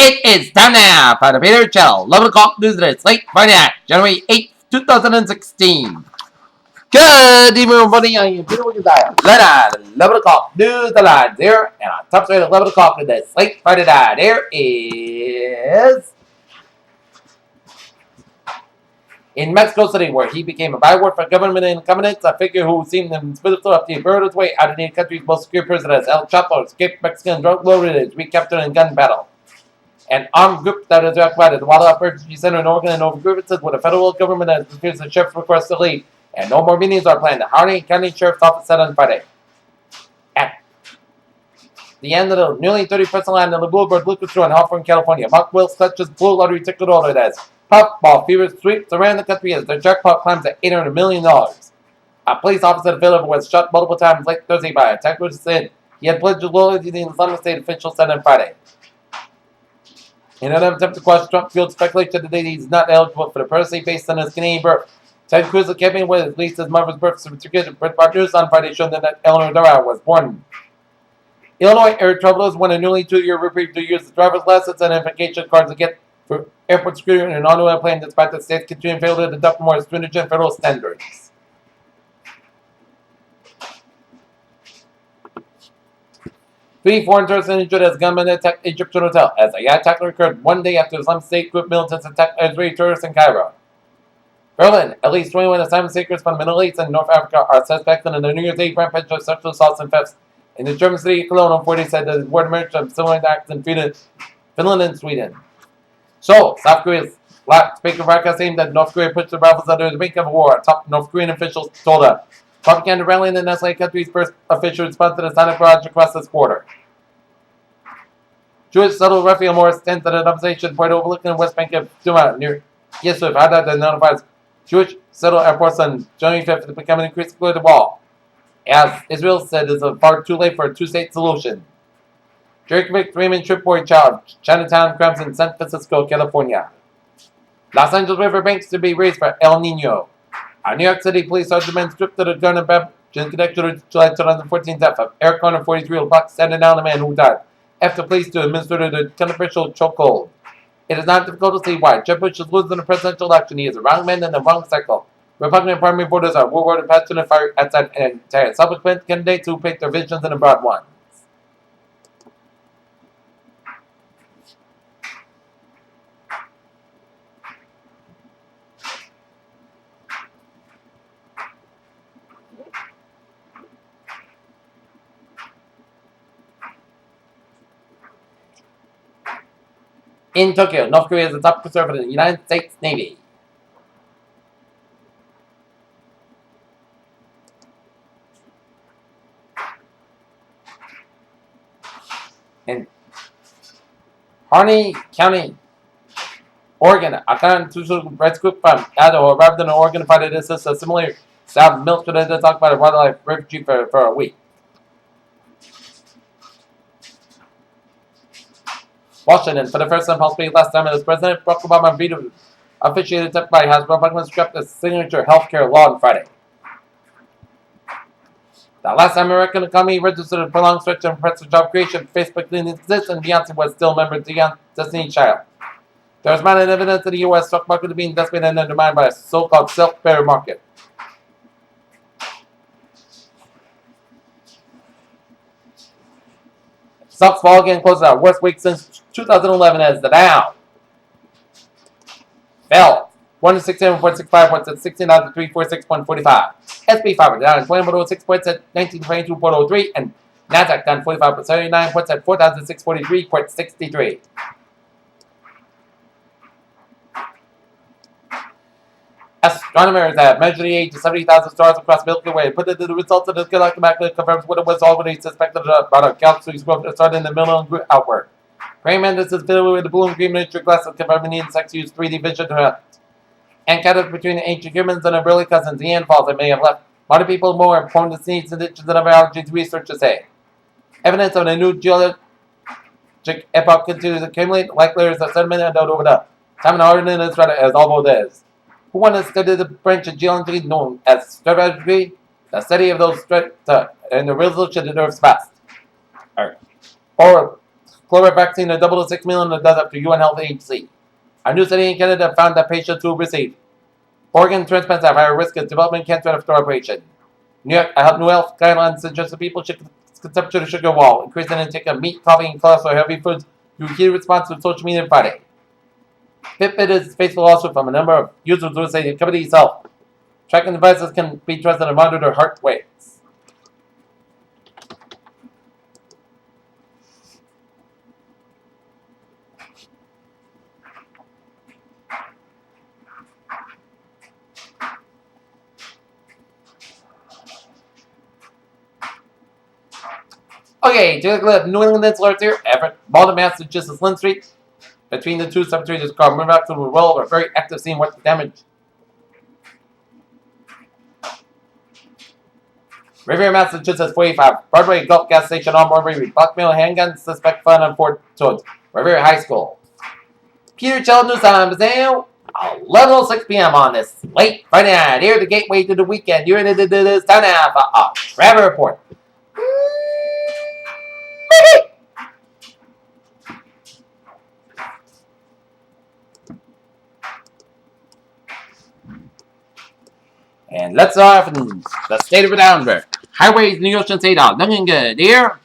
It is time now for the Peter Channel 11 o'clock news today. It's late Friday night, January 8th, 2016. Good evening, everybody. I am Peter Wiggins. Let on 11 o'clock news alive there. And on top straight at 11 o'clock today, it's late Friday night. There is in Mexico City, where he became a byword for government incumbents, a figure who seemed invincible after he buried his way out of the country's most secure prison as El Chapo escaped Mexican drug lords recaptured in gun battle. An armed group that is occupied at the Wildlife Refugee Center in Oregon and over grievances with the federal government has refused the sheriff's request to leave, and no more meetings are planned. The Harding County Sheriff's Office said on Friday. At the end of the nearly 30% line in the Bluebird liquor store in Hawthorne, California, Mark Wills clutches blue lottery ticket holder as puffball fever sweeps around the country as their jackpot climbs at $800 million. A police officer in Philadelphia was shot multiple times late Thursday by attackers said he had pledged loyalty to the Islamic State, officials said on Friday. In an attempt to quash Trump-fueled speculation today, he's not eligible for the presidency based on his Canadian birth. Ted Cruz, the campaign with at least his mother's birth certificate, Breitbart News on Friday showed that Eleanor Dara was born. Illinois air travelers won a nearly 2-year reprieve to use the driver's license and identification cards to get for airport security and onto a plane despite the state's continuing failure to adopt more stringent federal standards. 3 foreign tourists injured as gunmen attacked Egyptian hotel as a attack occurred one day after Islamic State group militants attacked Israeli tourists in Cairo. Berlin, at least 21 asylum seekers from the Middle East and North Africa are suspects in the New Year's Eve rampage of sexual assaults and thefts in the German city of Cologne on Friday, said that the word emerged of similar acts in Finland and Sweden. So, South Korea's speaker broadcast saying that North Korea pushed the rivals under the brink of a war. Top North Korean officials told a propaganda rally in the Nestle country's first official response to the sonic barrage across this border. Jewish settled Raphael Morris stands at an observation point overlooking the West Bank of Duma near Yisuf. Haddad that notifies Jewish settled airports on January 5th to become an increasingly the wall. As Israel said, it's far too late for a two-state solution. Drake Raymond Tripboy Child, Chinatown crimes in San Francisco, California. Los Angeles River banks to be raised for El Nino. A New York City police sergeant stripped of the gun and baptism in connection to the July 2014 death of Eric Conner, 43-year-old black standing down the man who died after police to administer the controversial chokehold. It is not difficult to see why Jeb Bush is losing the presidential election. He is the wrong man in the wrong cycle. Republican primary voters are war-worried passionate fire outside and subsequent candidates who pick their visions and the broad ones. In Tokyo, North Korea is the top conservative in the United States Navy. In Harney County, Oregon, a constitutional rights group from Idaho arrived in Oregon to fight to assist a similar South military that talked about a wildlife refugee for a week. Washington, for the first time possibly last time as President Barack Obama vetoed officiated attempt by House Republicans scrapped the signature health care law on Friday. The last time American economy registered a prolonged stretch of impressive job creation, Facebook didn't exist, and Beyonce was still a member of Destiny's Child. There was mounting evidence that the U.S. stock market is being decimated and undermined by a so-called self-bearer market. Stocks fall again closed our worst week since 2011 as the Dow fell 167.65 points at 69,346.45. SP 500 down 20.06 points at 1922.03, and Nasdaq down 45.79 points at 4,643.63. Astronomers have measured the age of 70,000 stars across the Milky Way and put it to the results of the galactic map that confirms what it was already suspected about a galaxy's growth that started in the middle and grew outward. Praying mantis is filled with the blue and green miniature glasses confirming the insects use 3D vision to hunt. Encounters between the ancient humans and their early cousins, the Neanderthals, that may have left modern people more prone to sneeze and itches than other allergies, researchers say. Evidence of a new geologic epoch continues to accumulate, like layers of sediment and out over the time and hardening is right as all theirs. Who want to study the branch of geology known as stratigraphy, the study of those strata and the resolution of the Earth's vast or COVID vaccine to double to 6 million that does after UN Health Agency. A new study in Canada found that patients who receive organ transplants have higher risk of developing cancer after operation. New Health guidelines suggest that people should consume the sugar wall, increase the intake of meat, coffee, and cholesterol heavy foods through heated response to social media Friday. Fitbit is facing a lawsuit from a number of users who say the company itself. Tracking devices can be trusted to monitor their heart rates. Okay, take a look at New England Insulars here. Everett, Baldwin, Massachusetts, Lynn Street. Between the two cemeteries is called River After Roll, a very active scene with damage. Revere, Massachusetts, 45. Broadway Gulf Gas Station on Broadway. Blackmail handgun, suspect found on Fort Toads. Revere High School. Peter Chell News Time is now 11:06 p.m. on this late Friday night. Here, the gateway to the weekend. You're in this town half of Trevor Report. And let's start off in the state of Rhode Island. Highways in the Ocean State are looking good here.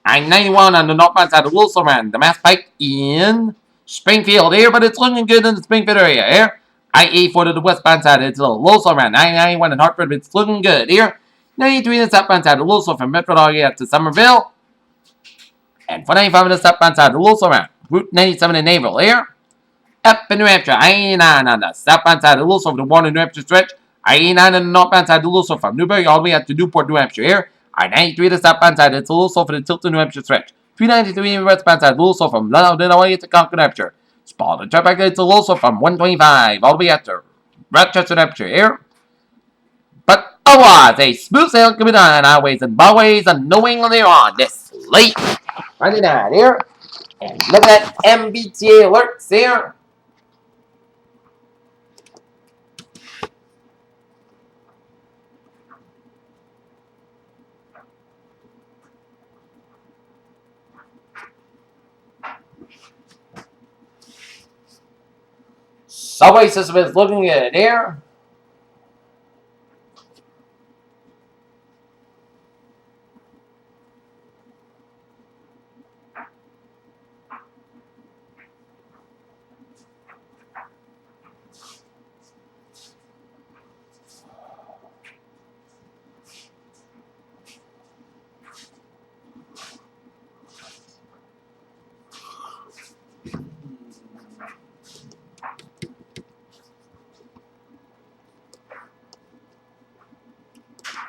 I-91 on the northbound side of Wilson, the Mass Pike in Springfield here, but it's looking good in the Springfield area here. I-84 to the westbound side, it's a Wilson, I-91 in Hartford, it's looking good here. 93 to the southbound side of Wilson from Medford all the way up to Somerville. And 495 to the southbound side of Wilson, Route 97 in Naval here. Up in New Hampshire, I-89 on the southbound side of Wilson from the Warren, New Hampshire stretch. I-89 on the northbound side of Wilson from Newbury all the way up to Newport, New Hampshire here. I-93 to the southbound side, it's a little slow for the Tilton, New Hampshire stretch. 393 westbound side, a little slow from London all the way to Concord, New Hampshire. Spalding traffic, it's a little slow from 125 all the way up to Rochester, New Hampshire here. But otherwise, a smooth sail coming on highways and byways and New England here on this late Friday night here. And look at MBTA alerts here. Subway system is looking good here.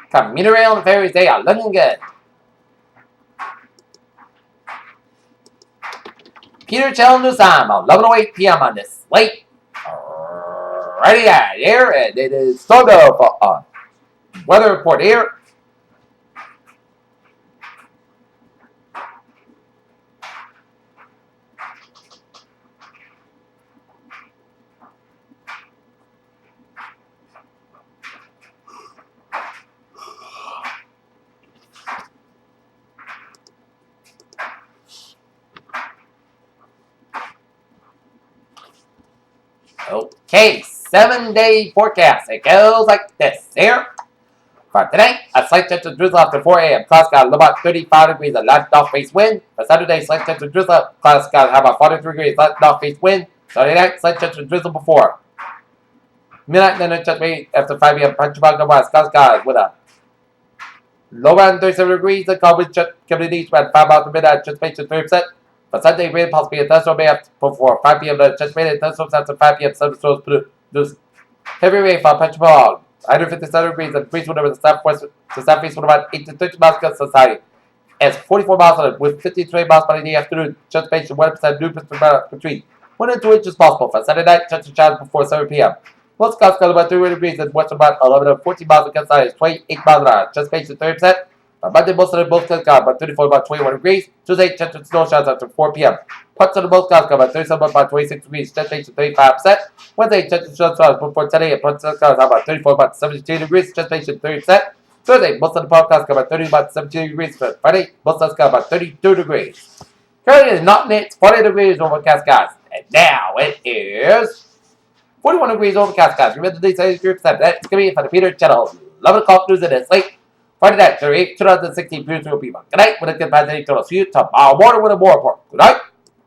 Commuter rail and ferries, they are looking good. Peter Chell News Time, 11:08 p.m. on this late Friday night here, and it is sort of a weather report here. Okay, 7-day forecast. It goes like this here. For today, a slight chance of drizzle after 4 a.m. Clouds got about 35 degrees, a light north-face wind. For Saturday, slight chance of drizzle. Clouds got about 43 degrees, light north-face wind. Saturday night, slight chance of drizzle before midnight, then a chance of after 5 p.m. Punch about the west. Clouds got with a low around 37 degrees. The cold wind coming east about 5 miles per minute. Chance of 30%. For Sunday, rain possibly a thunderstorm may have before 5 p.m. The chance of thunderstorms after 5 p.m. Thunderstorms produce heavy rain for Punch Ball. 157 degrees and breeze wind over the southwest to southeast with about 8 to 30 miles per society. It's 44 miles on it with 53 miles by the afternoon. Chance of 1% new between 1 and 2 inches possible. For Saturday night, chance of showers before 7 p.m. Most clouds got about 3 degrees and west about 11 to 14 miles against side is 28 miles an hour. Chance of 30%. On Monday, most of the both clouds got about 34, about 21 degrees. Tuesday, chance of snow showers after 4 p.m. Parts of the most clouds got about 37, about 26 degrees. Chance of 35%. Wednesday, chance of snow showers before 10 a.m. Parts of the clouds about 34, about 72 degrees. Chance of 30%. Thursday, most of the clouds got about 30, about 72 degrees. Friday, most clouds got about 32 degrees. Currently it is not lit. 40 degrees overcast, guys. And now it is 41 degrees overcast, guys. Remember these groups that that's going to be for the Peter channel. 11 o'clock news in this late. Friday night, 2016 beautiful people. Good night with a good bad day. See you tomorrow morning with a more report. Good night.